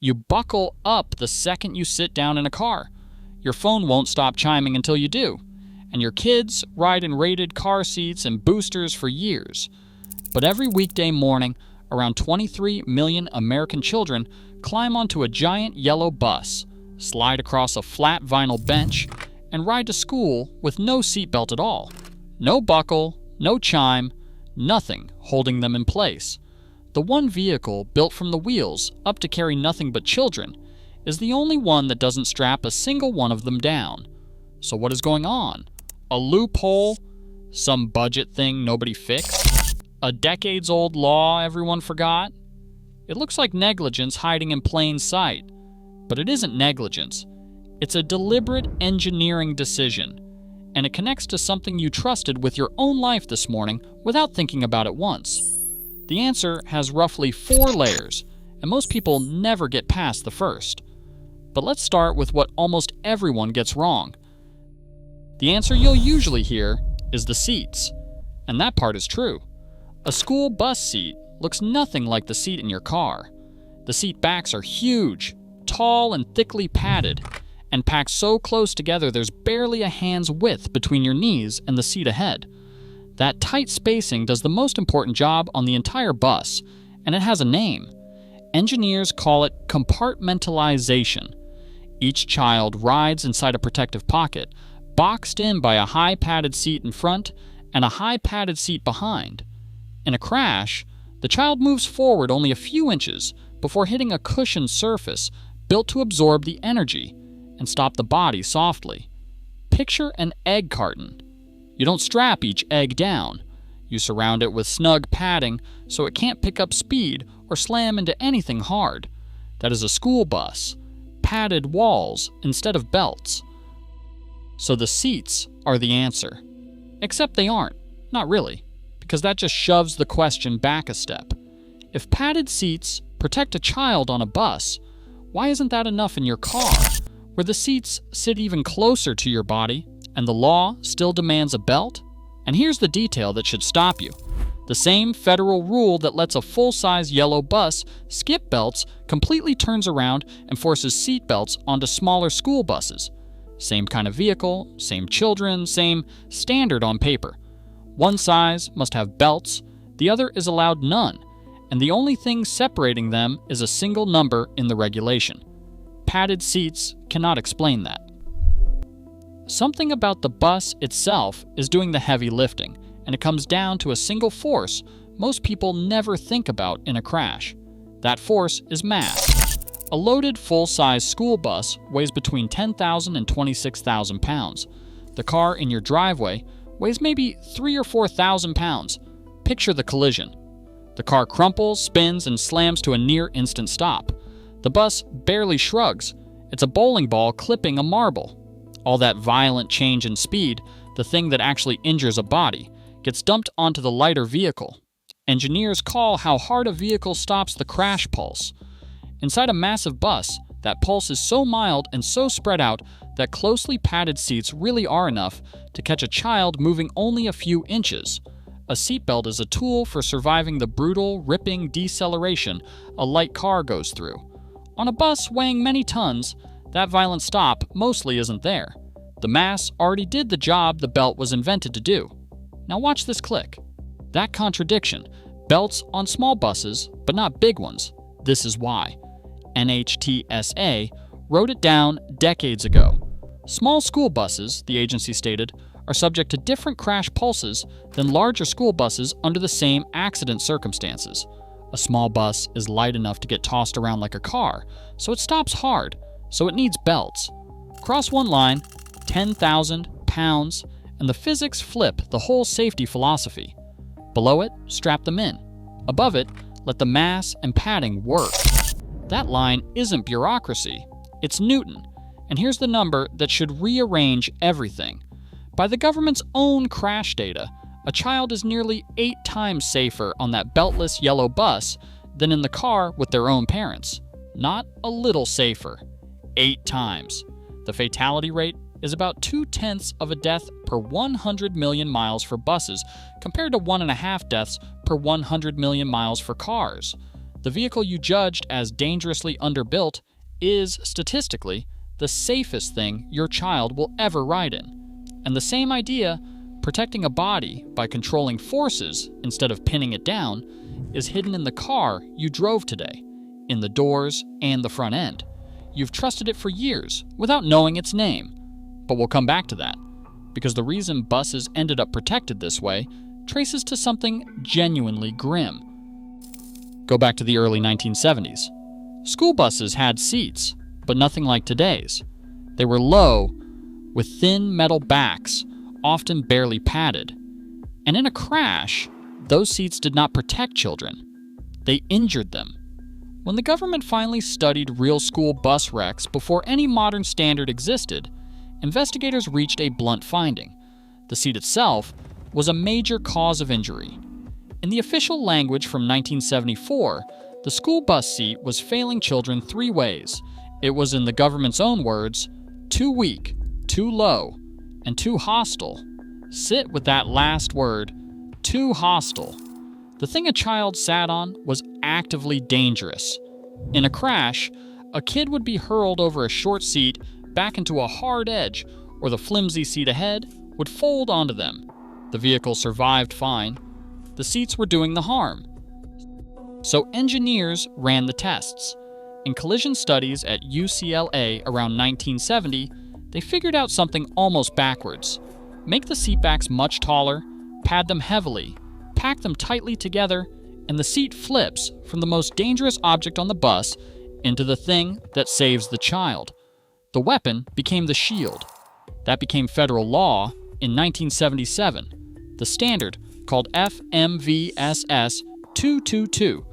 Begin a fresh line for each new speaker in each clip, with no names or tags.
You buckle up the second you sit down in a car. Your phone won't stop chiming until you do. And your kids ride in rated car seats and boosters for years. But every weekday morning, around 23 million American children climb onto a giant yellow bus, slide across a flat vinyl bench, and ride to school with no seatbelt at all. No buckle, no chime, nothing holding them in place. The one vehicle built from the wheels up to carry nothing but children is the only one that doesn't strap a single one of them down. So what is going on? A loophole? Some budget thing nobody fixed? A decades-old law everyone forgot? It looks like negligence hiding in plain sight. But it isn't negligence. It's a deliberate engineering decision. And it connects to something you trusted with your own life this morning without thinking about it once. The answer has roughly 4 layers, and most people never get past the first. But let's start with what almost everyone gets wrong. The answer you'll usually hear is the seats. And that part is true. A school bus seat looks nothing like the seat in your car. The seat backs are huge, tall and thickly padded, and packed so close together there's barely a hand's width between your knees and the seat ahead. That tight spacing does the most important job on the entire bus, and it has a name. Engineers call it compartmentalization. Each child rides inside a protective pocket, boxed in by a high padded seat in front and a high padded seat behind. In a crash, the child moves forward only a few inches before hitting a cushioned surface built to absorb the energy and stop the body softly. Picture an egg carton. You don't strap each egg down. You surround it with snug padding so it can't pick up speed or slam into anything hard. That is a school bus. Padded walls instead of belts. So the seats are the answer. Except they aren't. Not really. Because that just shoves the question back a step. If padded seats protect a child on a bus, why isn't that enough in your car, where the seats sit even closer to your body and the law still demands a belt? And here's the detail that should stop you. The same federal rule that lets a full-size yellow bus skip belts completely turns around and forces seat belts onto smaller school buses. Same kind of vehicle, same children, same standard on paper. One size must have belts, the other is allowed none, and the only thing separating them is a single number in the regulation. Padded seats cannot explain that. Something about the bus itself is doing the heavy lifting, and it comes down to a single force most people never think about in a crash. That force is mass. A loaded full-size school bus weighs between 10,000 and 26,000 pounds. The car in your driveway weighs maybe 3,000 or 4,000 pounds. Picture the collision. The car crumples, spins, and slams to a near-instant stop. The bus barely shrugs. It's a bowling ball clipping a marble. All that violent change in speed, the thing that actually injures a body, gets dumped onto the lighter vehicle. Engineers call how hard a vehicle stops the crash pulse. Inside a massive bus, that pulse is so mild and so spread out that closely padded seats really are enough to catch a child moving only a few inches. A seatbelt is a tool for surviving the brutal, ripping deceleration a light car goes through. On a bus weighing many tons, that violent stop mostly isn't there. The mass already did the job the belt was invented to do. Now watch this click. That contradiction. Belts on small buses, but not big ones. This is why. NHTSA wrote it down decades ago. Small school buses, the agency stated, are subject to different crash pulses than larger school buses under the same accident circumstances. A small bus is light enough to get tossed around like a car, so it stops hard, so it needs belts. Cross one line, 10,000 pounds, and the physics flip the whole safety philosophy. Below it, strap them in. Above it, let the mass and padding work. That line isn't bureaucracy, it's Newton. And here's the number that should rearrange everything. By the government's own crash data, a child is nearly 8 times safer on that beltless yellow bus than in the car with their own parents. Not a little safer. 8 times. The fatality rate is about 0.2 of a death per 100 million miles for buses, compared to 1.5 deaths per 100 million miles for cars. The vehicle you judged as dangerously underbuilt is, statistically, the safest thing your child will ever ride in. And the same idea, protecting a body by controlling forces instead of pinning it down, is hidden in the car you drove today, in the doors and the front end. You've trusted it for years without knowing its name. But we'll come back to that, because the reason buses ended up protected this way traces to something genuinely grim. Go back to the early 1970s. School buses had seats, but nothing like today's. They were low, with thin metal backs, often barely padded. And in a crash, those seats did not protect children. They injured them. When the government finally studied real school bus wrecks before any modern standard existed, investigators reached a blunt finding. The seat itself was a major cause of injury. In the official language from 1974, the school bus seat was failing children 3 ways. It was, in the government's own words, too weak, too low, and too hostile. Sit with that last word, too hostile. The thing a child sat on was actively dangerous. In a crash, a kid would be hurled over a short seat back into a hard edge, or the flimsy seat ahead would fold onto them. The vehicle survived fine. The seats were doing the harm. So engineers ran the tests. In collision studies at UCLA around 1970, they figured out something almost backwards. Make the seatbacks much taller, pad them heavily, pack them tightly together, and the seat flips from the most dangerous object on the bus into the thing that saves the child. The weapon became the shield. That became federal law in 1977. The standard, called FMVSS 222,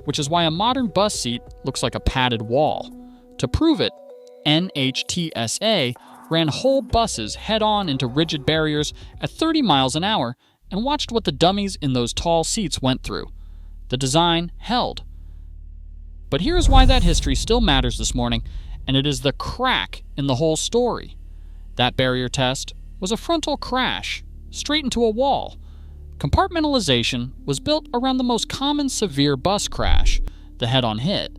which is why a modern bus seat looks like a padded wall. To prove it, NHTSA ran whole buses head-on into rigid barriers at 30 miles an hour and watched what the dummies in those tall seats went through. The design held. But here's why that history still matters this morning, and it is the crack in the whole story. That barrier test was a frontal crash, straight into a wall. Compartmentalization was built around the most common severe bus crash, the head-on hit,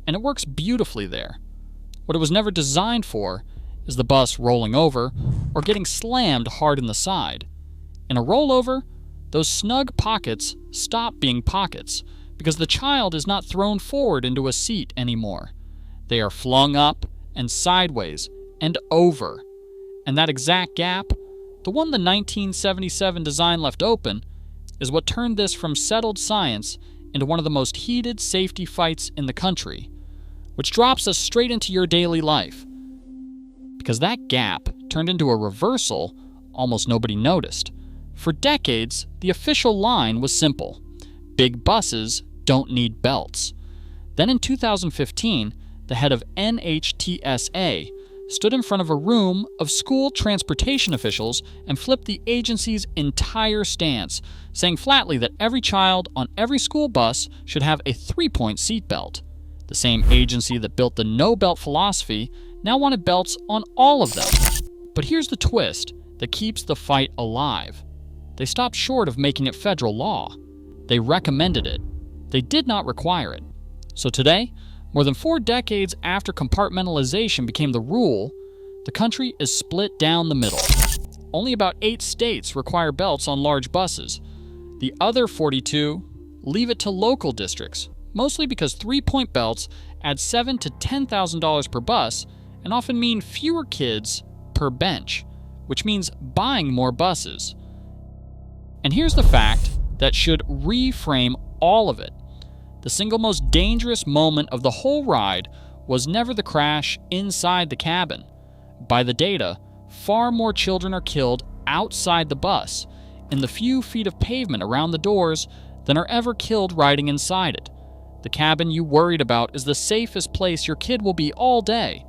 and it works beautifully there. What it was never designed for is the bus rolling over or getting slammed hard in the side. In a rollover, those snug pockets stop being pockets because the child is not thrown forward into a seat anymore. They are flung up and sideways and over. And that exact gap, the one the 1977 design left open, is what turned this from settled science into one of the most heated safety fights in the country, which drops us straight into your daily life. Because that gap turned into a reversal almost nobody noticed. For decades, the official line was simple: big buses don't need belts. Then in 2015, the head of NHTSA stood in front of a room of school transportation officials and flipped the agency's entire stance, saying flatly that every child on every school bus should have a 3-point seatbelt. The same agency that built the no-belt philosophy now wanted belts on all of them. But here's the twist that keeps the fight alive. They stopped short of making it federal law. They recommended it. They did not require it. So today, more than 4 decades after compartmentalization became the rule, the country is split down the middle. Only about 8 states require belts on large buses. The other 42 leave it to local districts, mostly because 3-point belts add $7,000 to $10,000 per bus and often mean fewer kids per bench, which means buying more buses. And here's the fact that should reframe all of it. The single most dangerous moment of the whole ride was never the crash inside the cabin. By the data, far more children are killed outside the bus, in the few feet of pavement around the doors, than are ever killed riding inside it. The cabin you worried about is the safest place your kid will be all day.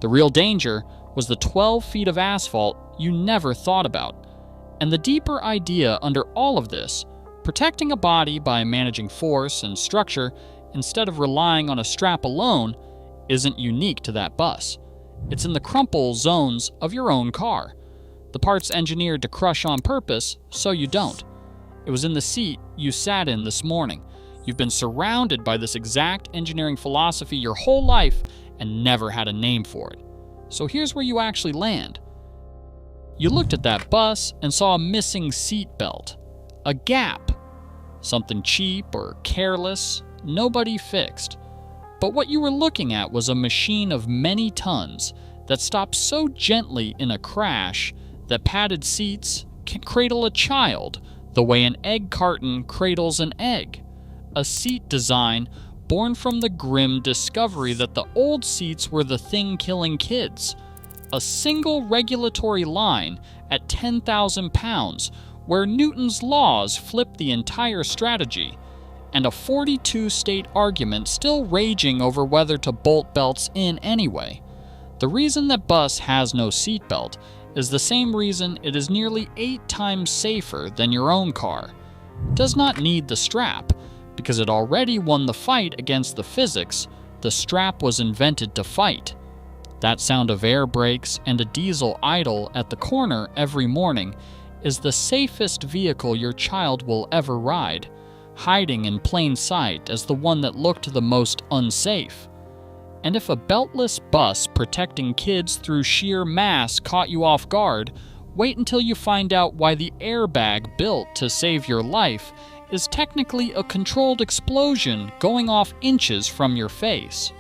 The real danger was the 12 feet of asphalt you never thought about. And the deeper idea under all of this, protecting a body by managing force and structure instead of relying on a strap alone, isn't unique to that bus. It's in the crumple zones of your own car. The parts engineered to crush on purpose so you don't. It was in the seat you sat in this morning. You've been surrounded by this exact engineering philosophy your whole life and never had a name for it. So here's where you actually land. You looked at that bus and saw a missing seat belt, a gap, something cheap or careless, nobody fixed. But what you were looking at was a machine of many tons that stopped so gently in a crash that padded seats can cradle a child the way an egg carton cradles an egg. A seat design born from the grim discovery that the old seats were the thing killing kids. A single regulatory line at 10,000 pounds where Newton's laws flipped the entire strategy, and a 42-state argument still raging over whether to bolt belts in anyway. The reason that bus has no seatbelt is the same reason it is nearly 8 times safer than your own car. It does not need the strap, because it already won the fight against the physics. The strap was invented to fight. That sound of air brakes and a diesel idle at the corner every morning is the safest vehicle your child will ever ride, hiding in plain sight as the one that looked the most unsafe. And if a beltless bus protecting kids through sheer mass caught you off guard, wait until you find out why the airbag built to save your life is technically a controlled explosion going off inches from your face.